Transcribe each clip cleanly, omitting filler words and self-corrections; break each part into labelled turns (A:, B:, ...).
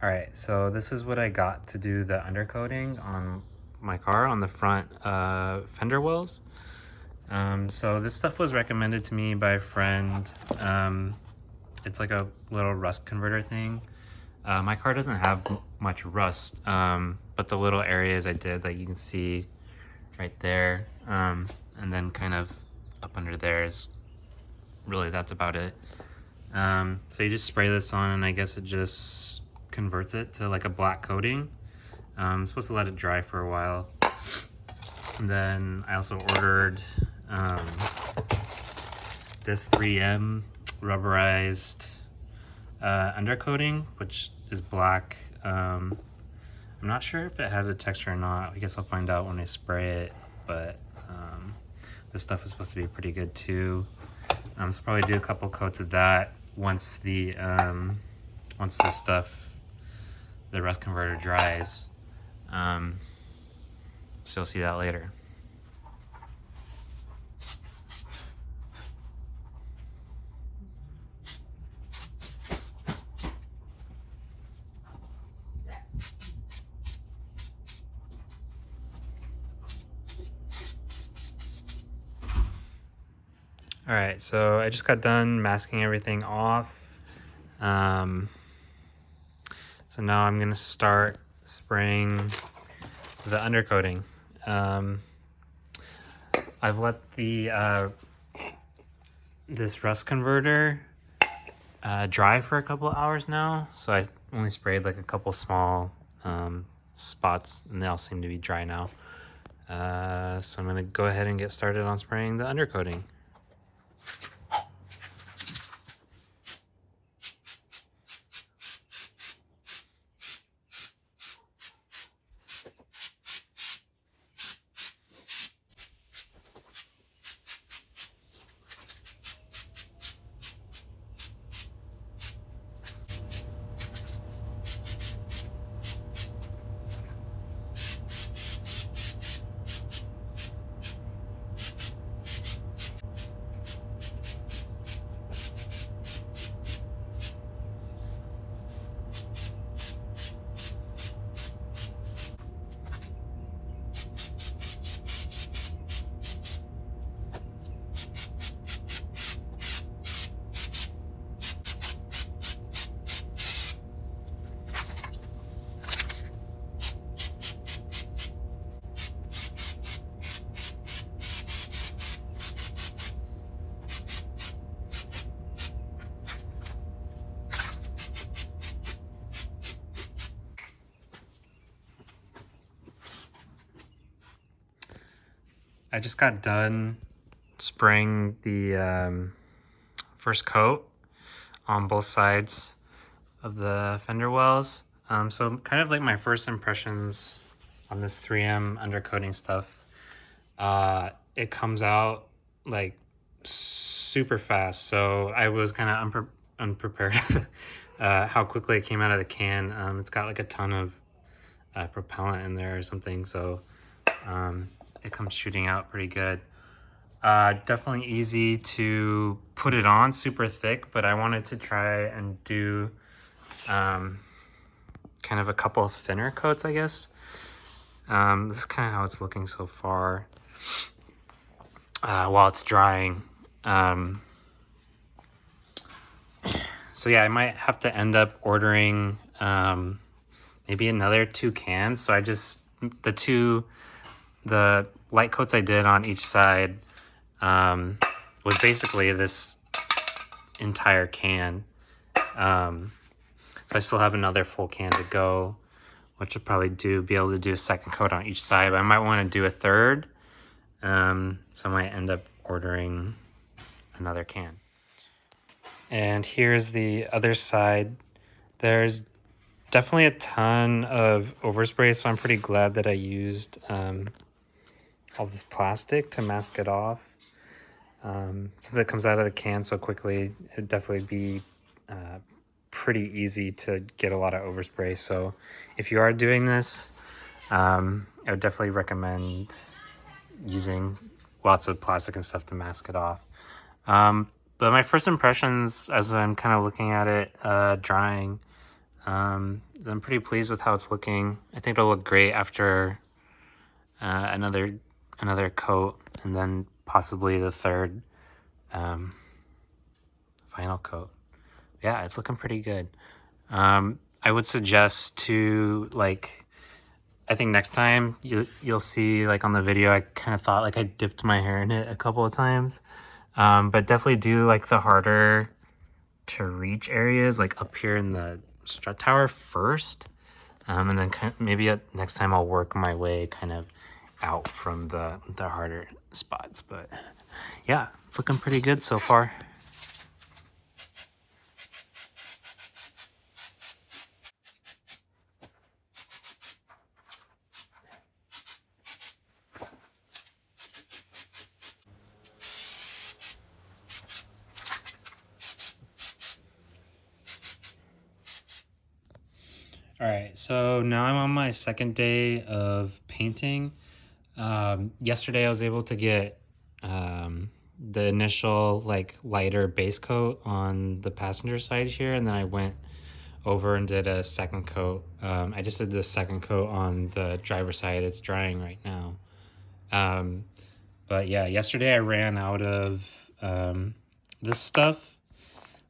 A: All right, so this is what I got to do the undercoating on my car on the front fender wells. So this stuff was recommended to me by a friend. It's like a little rust converter thing. My car doesn't have much rust, but the little areas I did, like you can see right there, and then kind of up under there is really, that's about it. So you just spray this on and I guess it just converts it to like a black coating. I'm supposed to let it dry for a while. And then I also ordered this 3M rubberized undercoating, which is black. I'm not sure if it has a texture or not. I guess I'll find out when I spray it, but this stuff is supposed to be pretty good too. So probably do a couple coats of that once the the rust converter dries. So you'll see that later. All right, so I just got done masking everything off. So now I'm gonna start spraying the undercoating. I've let the this rust converter dry for a couple hours now, so I only sprayed like a couple small spots, and they all seem to be dry now. So I'm gonna go ahead and get started on spraying the undercoating. I just got done spraying the first coat on both sides of the fender wells. So kind of like my first impressions on this 3M undercoating stuff. It comes out like super fast, so I was kind of unprepared how quickly it came out of the can. It's got like a ton of propellant in there or something, so it comes shooting out pretty good. Definitely easy to put it on, super thick, but I wanted to try and do kind of a couple of thinner coats, I guess. This is kind of how it's looking so far while it's drying. So yeah, I might have to end up ordering maybe another 2 cans. So I just, the light coats I did on each side was basically this entire can. So I still have another full can to go, which I'll probably be able to do a second coat on each side, but I might want to do a third. So I might end up ordering another can. And here's the other side. There's definitely a ton of overspray, so I'm pretty glad that I used all this plastic to mask it off. Since it comes out of the can so quickly, it'd definitely be pretty easy to get a lot of overspray. So if you are doing this, I would definitely recommend using lots of plastic and stuff to mask it off. But my first impressions as I'm kind of looking at it drying, I'm pretty pleased with how it's looking. I think it'll look great after another coat, and then possibly the third final coat. Yeah, it's looking pretty good. I would suggest to, like, I think next time you'll see, like, on the video, I kind of thought like I dipped my hair in it a couple of times. But definitely do like the harder to reach areas, like up here in the strut tower first. And then maybe next time I'll work my way kind of out from the harder spots. But yeah, it's looking pretty good so far. All right, so now I'm on my second day of painting. Yesterday I was able to get the initial like lighter base coat on the passenger side here, and then I went over and did a second coat. I just did the second coat on the driver's side. It's drying right now. But yeah, yesterday I ran out of this stuff,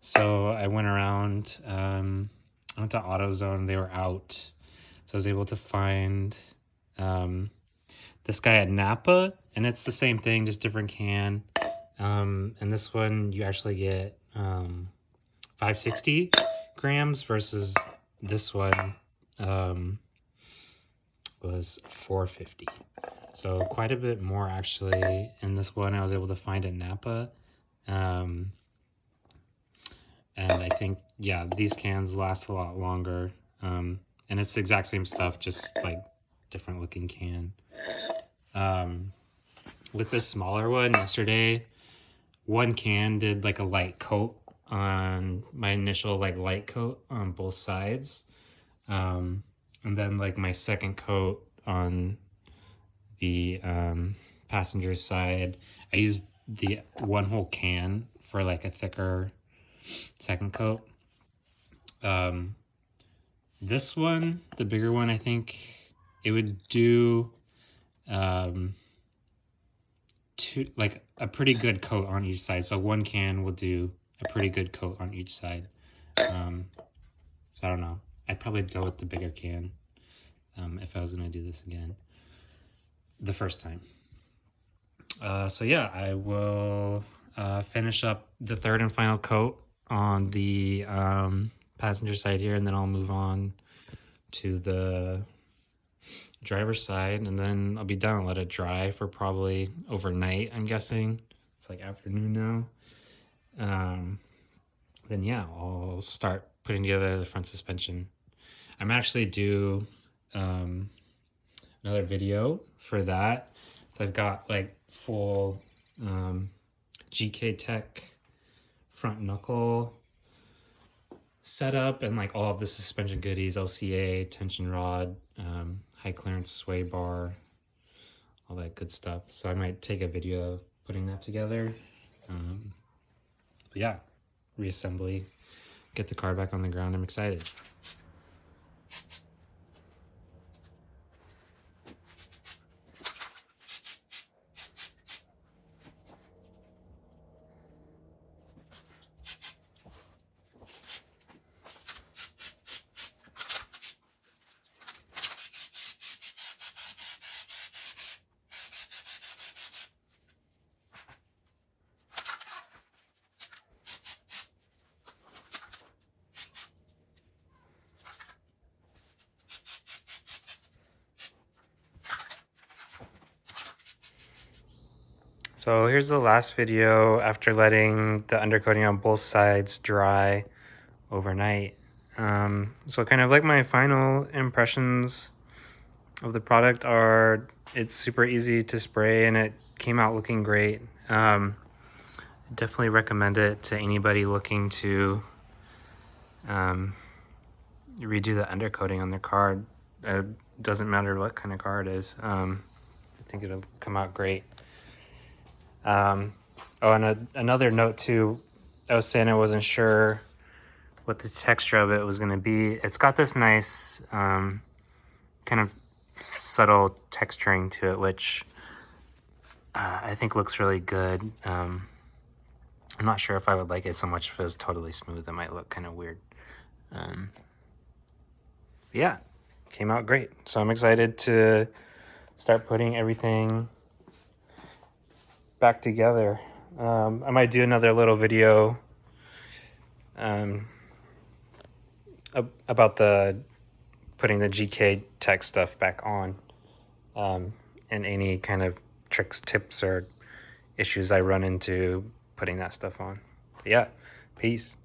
A: so I went around. I went to AutoZone. They were out, so I was able to find this guy at Napa, and it's the same thing, just different can. And this one you actually get 560 grams versus this one was 450. So quite a bit more actually. In this one I was able to find at Napa. And I think, yeah, these cans last a lot longer. And it's the exact same stuff, just like different looking can. With this smaller one yesterday, one can did like a light coat on my initial like light coat on both sides. And then like my second coat on the passenger side, I used the one whole can for like a thicker second coat. This one, the bigger one, I think it would do like a pretty good coat on each side. So one can will do a pretty good coat on each side. So I don't know. I'd probably go with the bigger can if I was gonna do this again the first time. So yeah, I will finish up the third and final coat on the passenger side here, and then I'll move on to the driver's side, and then I'll be done and let it dry for probably overnight, I'm guessing. It's like afternoon now. Then yeah, I'll start putting together the front suspension. I'm actually due another video for that. So I've got like full GK Tech front knuckle setup and like all of the suspension goodies, LCA, tension rod, high clearance sway bar, all that good stuff. So I might take a video of putting that together. But yeah, reassembly, get the car back on the ground. I'm excited. So here's the last video after letting the undercoating on both sides dry overnight. So kind of like my final impressions of the product are, it's super easy to spray and it came out looking great. Definitely recommend it to anybody looking to redo the undercoating on their car. It doesn't matter what kind of car it is. I think it'll come out great. Oh, and another note too, I was saying I wasn't sure what the texture of it was going to be. It's got this nice kind of subtle texturing to it, which I think looks really good. I'm not sure if I would like it so much if it was totally smooth. It might look kind of weird. Yeah, came out great. So I'm excited to start putting everything back together. I might do another little video about putting the GK Tech stuff back on, and any kind of tricks, tips, or issues I run into putting that stuff on. Yeah, peace.